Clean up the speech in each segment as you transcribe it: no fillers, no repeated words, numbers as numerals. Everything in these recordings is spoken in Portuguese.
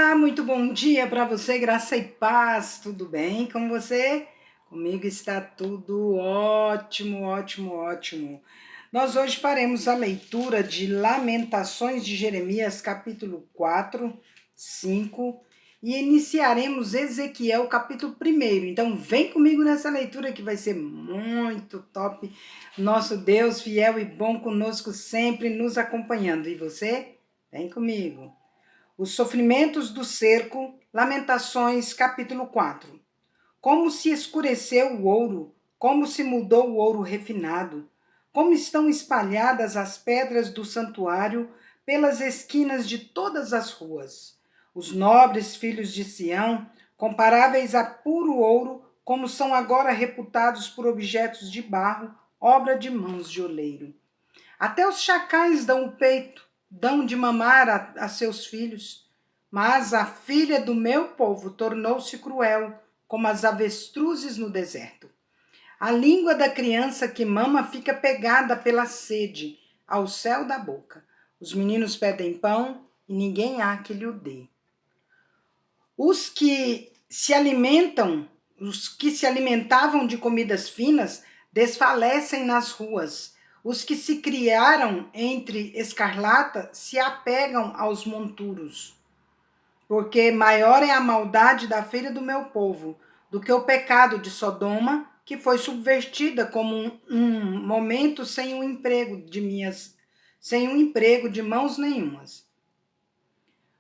Olá, muito bom dia para você, graça e paz, tudo bem com você? Comigo está tudo ótimo, ótimo, ótimo. Nós hoje faremos a leitura de Lamentações de Jeremias, capítulo 4, 5, e iniciaremos Ezequiel, capítulo 1. Então, vem comigo nessa leitura que vai ser muito top. Nosso Deus fiel e bom conosco, sempre nos acompanhando. E você? Vem comigo. Os sofrimentos do cerco, Lamentações, capítulo 4. Como se escureceu o ouro, como se mudou o ouro refinado, como estão espalhadas as pedras do santuário pelas esquinas de todas as ruas. Os nobres filhos de Sião, comparáveis a puro ouro, como são agora reputados por objetos de barro, obra de mãos de oleiro. Até os chacais dão o peito, dão de mamar a seus filhos. Mas a filha do meu povo tornou-se cruel, como as avestruzes no deserto. A língua da criança que mama fica pegada pela sede ao céu da boca. Os meninos pedem pão e ninguém há que lhe o dê. Os que se alimentavam de comidas finas, desfalecem nas ruas. Os que se criaram entre escarlata se apegam aos monturos. Porque maior é a maldade da filha do meu povo do que o pecado de Sodoma, que foi subvertida como um momento sem um emprego de mãos nenhumas.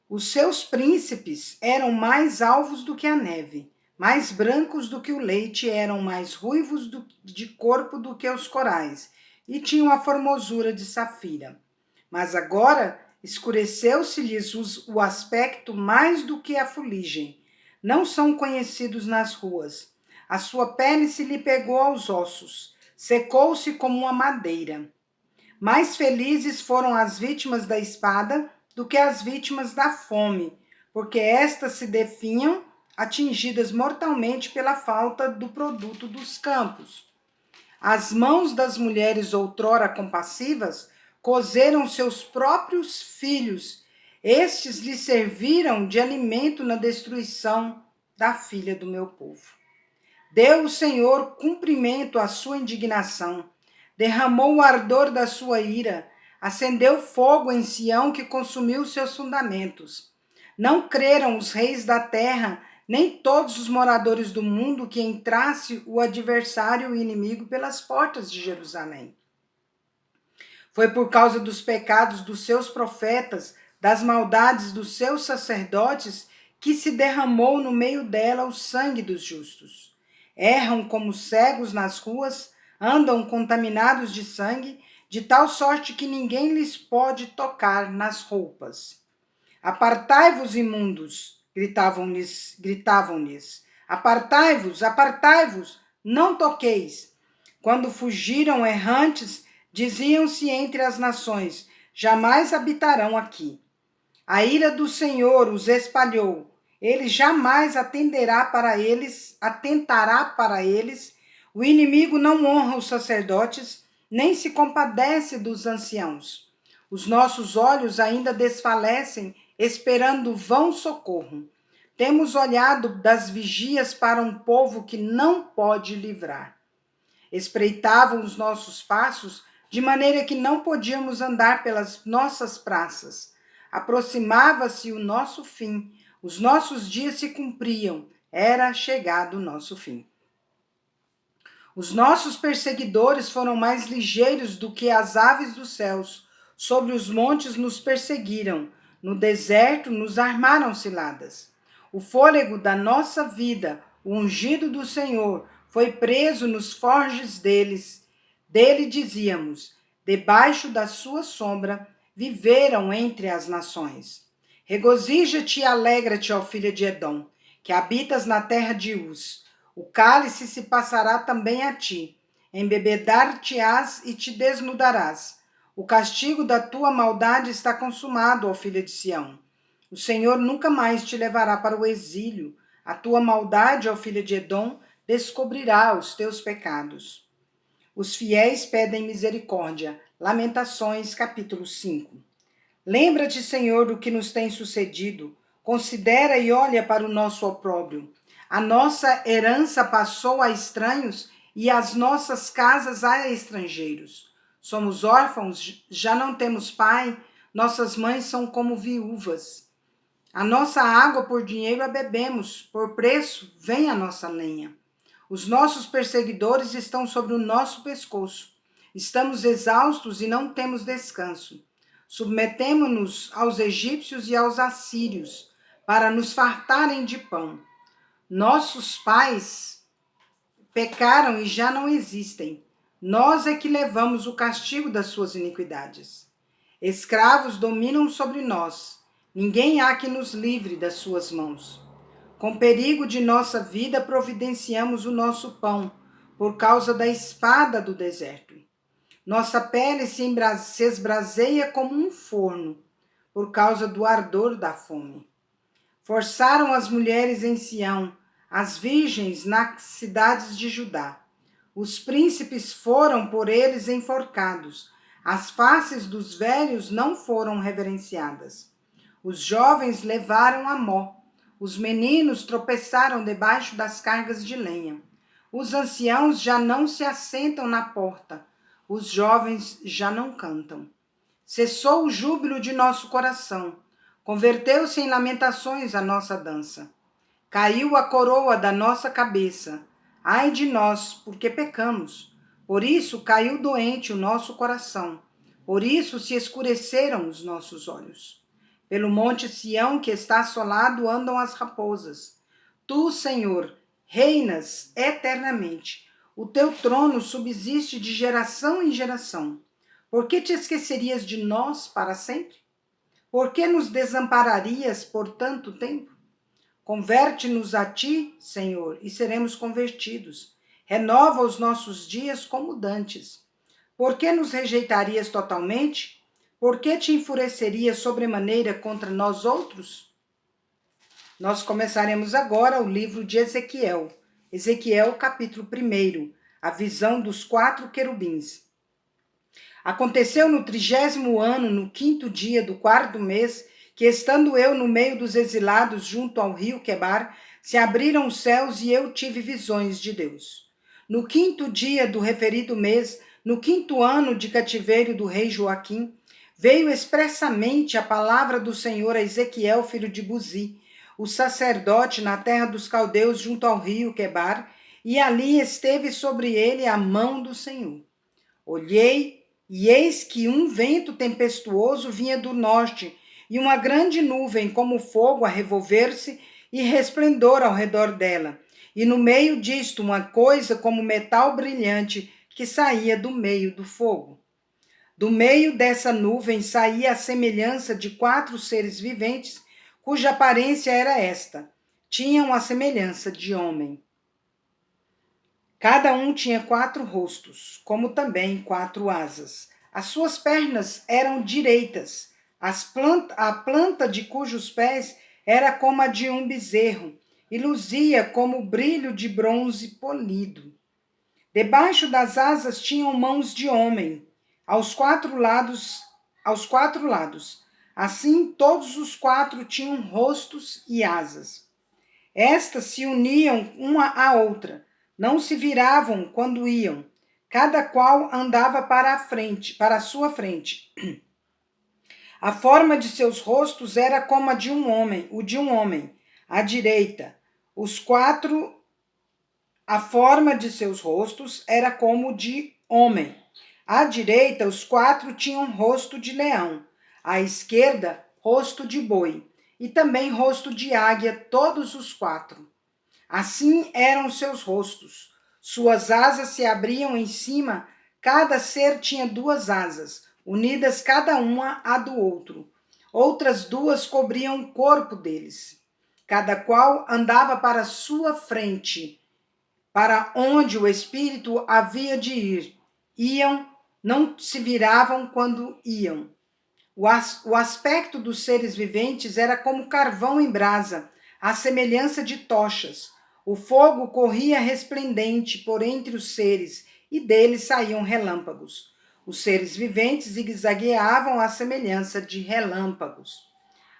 Os seus príncipes eram mais alvos do que a neve, mais brancos do que o leite, eram mais ruivos de corpo do que os corais, e tinham a formosura de safira. Mas agora escureceu-se-lhes o aspecto mais do que a fuligem. Não são conhecidos nas ruas. A sua pele se lhe pegou aos ossos, secou-se como uma madeira. Mais felizes foram as vítimas da espada do que as vítimas da fome, porque estas se definham, atingidas mortalmente pela falta do produto dos campos. As mãos das mulheres outrora compassivas cozeram seus próprios filhos. Estes lhe serviram de alimento na destruição da filha do meu povo. Deu o Senhor cumprimento à sua indignação, derramou o ardor da sua ira, acendeu fogo em Sião que consumiu seus fundamentos. Não creram os reis da terra, nem todos os moradores do mundo, que entrasse o adversário e o inimigo pelas portas de Jerusalém. Foi por causa dos pecados dos seus profetas, das maldades dos seus sacerdotes, que se derramou no meio dela o sangue dos justos. Erram como cegos nas ruas, andam contaminados de sangue, de tal sorte que ninguém lhes pode tocar nas roupas. Apartai-vos, imundos, gritavam-lhes. Apartai-vos, apartai-vos, não toqueis. Quando fugiram errantes, diziam-se entre as nações, jamais habitarão aqui. A ira do Senhor os espalhou, ele jamais atentará para eles. O inimigo não honra os sacerdotes, nem se compadece dos anciãos. Os nossos olhos ainda desfalecem, esperando vão socorro. Temos olhado das vigias para um povo que não pode livrar. Espreitavam os nossos passos, de maneira que não podíamos andar pelas nossas praças. Aproximava-se o nosso fim, os nossos dias se cumpriam, era chegado o nosso fim. Os nossos perseguidores foram mais ligeiros do que as aves dos céus. Sobre os montes nos perseguiram, no deserto nos armaram ciladas. O fôlego da nossa vida, o ungido do Senhor, foi preso nos forjes deles. Dele dizíamos, debaixo da sua sombra, viveram entre as nações. Regozija-te e alegra-te, ó filha de Edom, que habitas na terra de Uz. O cálice se passará também a ti. Embebedar-te-ás e te desnudarás. O castigo da tua maldade está consumado, ó filha de Sião. O Senhor nunca mais te levará para o exílio. A tua maldade, ó filha de Edom, descobrirá os teus pecados. Os fiéis pedem misericórdia. Lamentações, capítulo 5. Lembra-te, Senhor, do que nos tem sucedido. Considera e olha para o nosso opróbrio. A nossa herança passou a estranhos e as nossas casas a estrangeiros. Somos órfãos, já não temos pai, nossas mães são como viúvas. A nossa água por dinheiro a bebemos, por preço vem a nossa lenha. Os nossos perseguidores estão sobre o nosso pescoço. Estamos exaustos e não temos descanso. Submetemo-nos aos egípcios e aos assírios, para nos fartarem de pão. Nossos pais pecaram e já não existem. Nós é que levamos o castigo das suas iniquidades. Escravos dominam sobre nós. Ninguém há que nos livre das suas mãos. Com perigo de nossa vida providenciamos o nosso pão, por causa da espada do deserto. Nossa pele se esbraseia como um forno, por causa do ardor da fome. Forçaram as mulheres em Sião, as virgens nas cidades de Judá. Os príncipes foram por eles enforcados. As faces dos velhos não foram reverenciadas. Os jovens levaram a mó. Os meninos tropeçaram debaixo das cargas de lenha. Os anciãos já não se assentam na porta. Os jovens já não cantam. Cessou o júbilo de nosso coração. Converteu-se em lamentações a nossa dança. Caiu a coroa da nossa cabeça. Ai de nós, porque pecamos. Por isso caiu doente o nosso coração. Por isso se escureceram os nossos olhos. Pelo monte Sião que está assolado andam as raposas. Tu, Senhor, reinas eternamente. O teu trono subsiste de geração em geração. Por que te esquecerias de nós para sempre? Por que nos desampararias por tanto tempo? Converte-nos a ti, Senhor, e seremos convertidos. Renova os nossos dias como dantes. Por que nos rejeitarias totalmente? Por que te enfurecerias sobremaneira contra nós outros? Nós começaremos agora o livro de Ezequiel. Ezequiel, capítulo 1, a visão dos 4 querubins. Aconteceu no 30º ano, no 5º dia do 4º mês, que estando eu no meio dos exilados junto ao rio Quebar, se abriram os céus e eu tive visões de Deus. No 5º dia do referido mês, no 5º ano de cativeiro do rei Joaquim, veio expressamente a palavra do Senhor a Ezequiel, filho de Buzi, o sacerdote na terra dos caldeus junto ao rio Quebar, e ali esteve sobre ele a mão do Senhor. Olhei, e eis que um vento tempestuoso vinha do norte, e uma grande nuvem como fogo a revolver-se e resplendor ao redor dela. E no meio disto uma coisa como metal brilhante que saía do meio do fogo. Do meio dessa nuvem saía a semelhança de 4 seres viventes, cuja aparência era esta: tinham a semelhança de homem. Cada um tinha 4 rostos, como também 4 asas. As suas pernas eram direitas, a planta de cujos pés era como a de um bezerro, e luzia como o brilho de bronze polido. Debaixo das asas tinham mãos de homem, aos quatro lados. Assim, todos os 4 tinham rostos e asas. Estas se uniam uma à outra, não se viravam quando iam, cada qual andava para a sua frente. A forma de seus rostos era como a de um homem, à direita. A forma de seus rostos era como de homem. À direita, os 4 tinham rosto de leão, à esquerda, rosto de boi, e também rosto de águia, todos os 4. Assim eram seus rostos. Suas asas se abriam em cima, cada ser tinha 2 asas, unidas cada uma à do outro. Outras 2 cobriam o corpo deles. Cada qual andava para sua frente, para onde o espírito havia de ir. Iam, não se viravam quando iam. O aspecto dos seres viventes era como carvão em brasa, à semelhança de tochas. O fogo corria resplendente por entre os seres, e deles saíam relâmpagos. Os seres viventes zigue-zagueavam à semelhança de relâmpagos.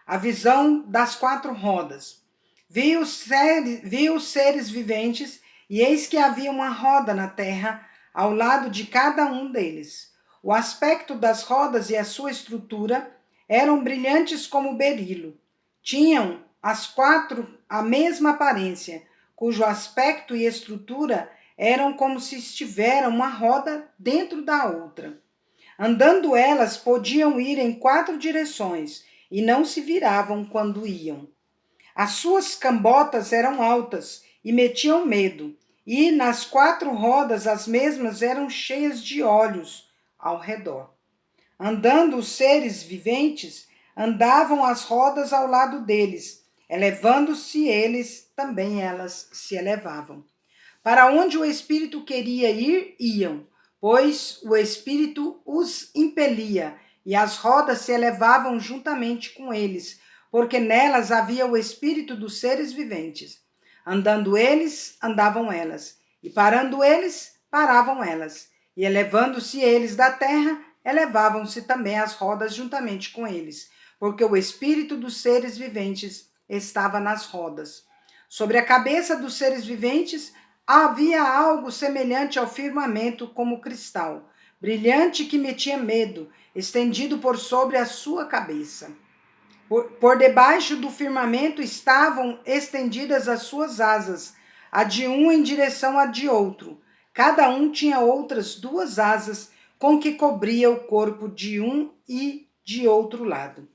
a visão das 4 rodas. Vi os seres viventes, e eis que havia uma roda na terra ao lado de cada um deles. O aspecto das rodas e a sua estrutura eram brilhantes como berilo. Tinham as 4 a mesma aparência, cujo aspecto e estrutura eram como se estivera uma roda dentro da outra. Andando elas, podiam ir em 4 direções e não se viravam quando iam. As suas cambotas eram altas e metiam medo, e nas 4 rodas as mesmas eram cheias de olhos ao redor. Andando os seres viventes, andavam as rodas ao lado deles, elevando-se eles, também elas se elevavam. Para onde o Espírito queria ir, iam, pois o Espírito os impelia, e as rodas se elevavam juntamente com eles, porque nelas havia o Espírito dos seres viventes. Andando eles, andavam elas, e parando eles, paravam elas. E elevando-se eles da terra, elevavam-se também as rodas juntamente com eles, porque o Espírito dos seres viventes estava nas rodas. Sobre a cabeça dos seres viventes havia algo semelhante ao firmamento como cristal, brilhante que metia medo, estendido por sobre a sua cabeça. Por debaixo do firmamento estavam estendidas as suas asas, a de um em direção à de outro. Cada um tinha outras 2 asas com que cobria o corpo de um e de outro lado.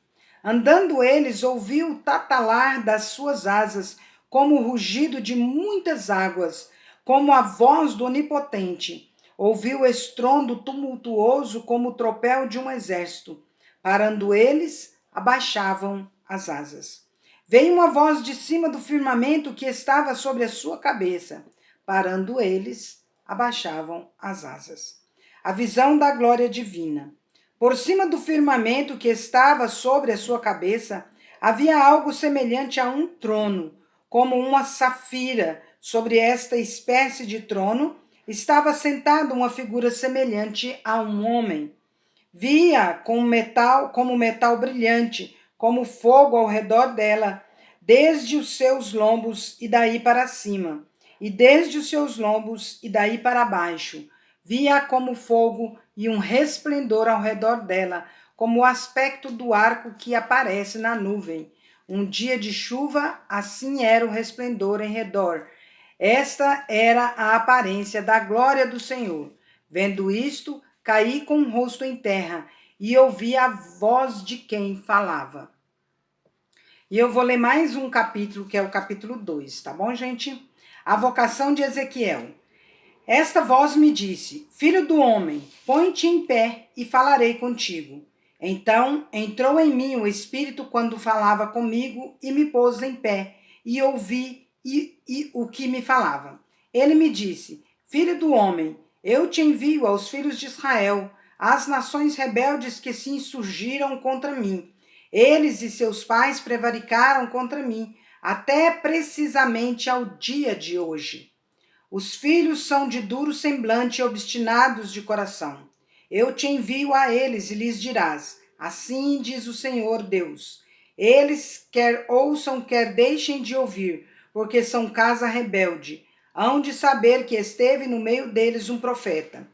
Andando eles, ouviu o tatalar das suas asas, como o rugido de muitas águas, como a voz do Onipotente. Ouviu o estrondo tumultuoso como o tropel de um exército. Parando eles, abaixavam as asas. Veio uma voz de cima do firmamento que estava sobre a sua cabeça. Parando eles, abaixavam as asas. A visão da glória divina. Por cima do firmamento que estava sobre a sua cabeça, havia algo semelhante a um trono, como uma safira. Sobre esta espécie de trono estava sentada uma figura semelhante a um homem. Via como metal brilhante, como fogo ao redor dela, desde os seus lombos e daí para cima, e desde os seus lombos e daí para baixo. Via como fogo e um resplendor ao redor dela, como o aspecto do arco que aparece na nuvem. Um dia de chuva, assim era o resplendor em redor. Esta era a aparência da glória do Senhor. Vendo isto, caí com o rosto em terra e ouvi a voz de quem falava. E eu vou ler mais um capítulo, que é o capítulo 2, tá bom, gente? A vocação de Ezequiel. Esta voz me disse: Filho do homem, põe-te em pé e falarei contigo. Então entrou em mim o Espírito quando falava comigo e me pôs em pé e ouvi o que me falava. Ele me disse: Filho do homem, eu te envio aos filhos de Israel, às nações rebeldes que se insurgiram contra mim. Eles e seus pais prevaricaram contra mim, até precisamente ao dia de hoje. Os filhos são de duro semblante e obstinados de coração. Eu te envio a eles e lhes dirás: assim diz o Senhor Deus. Eles quer ouçam, quer deixem de ouvir, porque são casa rebelde. Hão de saber que esteve no meio deles um profeta.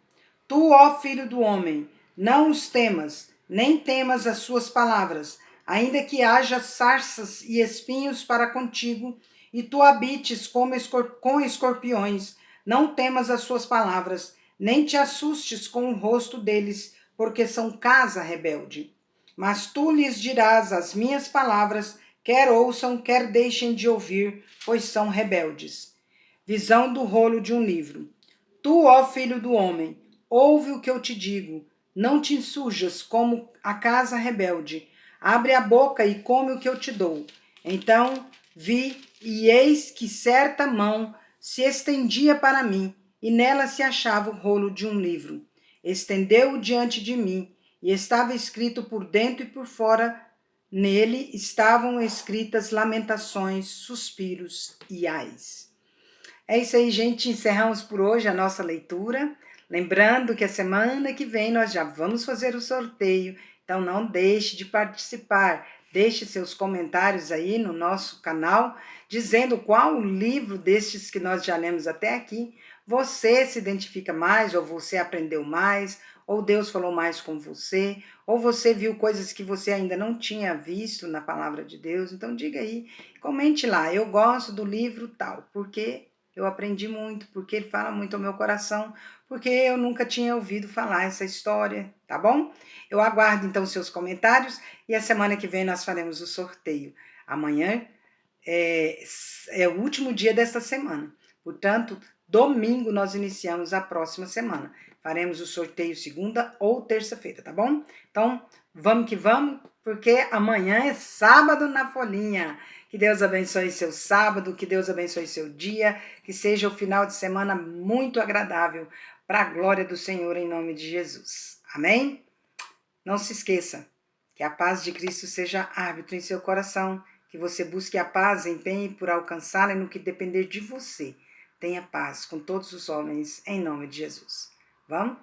Tu, ó filho do homem, não os temas, nem temas as suas palavras, ainda que haja sarças e espinhos para contigo, e tu habites com escorpiões, não temas as suas palavras, nem te assustes com o rosto deles, porque são casa rebelde. Mas tu lhes dirás as minhas palavras, quer ouçam, quer deixem de ouvir, pois são rebeldes. Visão do rolo de um livro. Tu, ó filho do homem, ouve o que eu te digo, não te insurjas como a casa rebelde. Abre a boca e come o que eu te dou. Então vi, e eis que certa mão se estendia para mim, e nela se achava o rolo de um livro. Estendeu-o diante de mim, e estava escrito por dentro e por fora. Nele estavam escritas lamentações, suspiros e ais. É isso aí, gente. Encerramos por hoje a nossa leitura. Lembrando que a semana que vem nós já vamos fazer o sorteio, então não deixe de participar. Deixe seus comentários aí no nosso canal, dizendo qual livro destes que nós já lemos até aqui você se identifica mais, ou você aprendeu mais, ou Deus falou mais com você, ou você viu coisas que você ainda não tinha visto na palavra de Deus. Então diga aí, comente lá, eu gosto do livro tal, porque eu aprendi muito, porque ele fala muito ao meu coração, porque eu nunca tinha ouvido falar essa história, tá bom? Eu aguardo então seus comentários e a semana que vem nós faremos o sorteio. Amanhã é o último dia desta semana, portanto, domingo nós iniciamos a próxima semana. Faremos o sorteio segunda ou terça-feira, tá bom? Então, vamos que vamos, porque amanhã é sábado na folhinha. Que Deus abençoe seu sábado, que Deus abençoe seu dia, que seja o final de semana muito agradável para a glória do Senhor em nome de Jesus. Amém? Não se esqueça que a paz de Cristo seja árbitro em seu coração, que você busque a paz, empenhe por alcançá-la e no que depender de você. Tenha paz com todos os homens, em nome de Jesus. Vamos?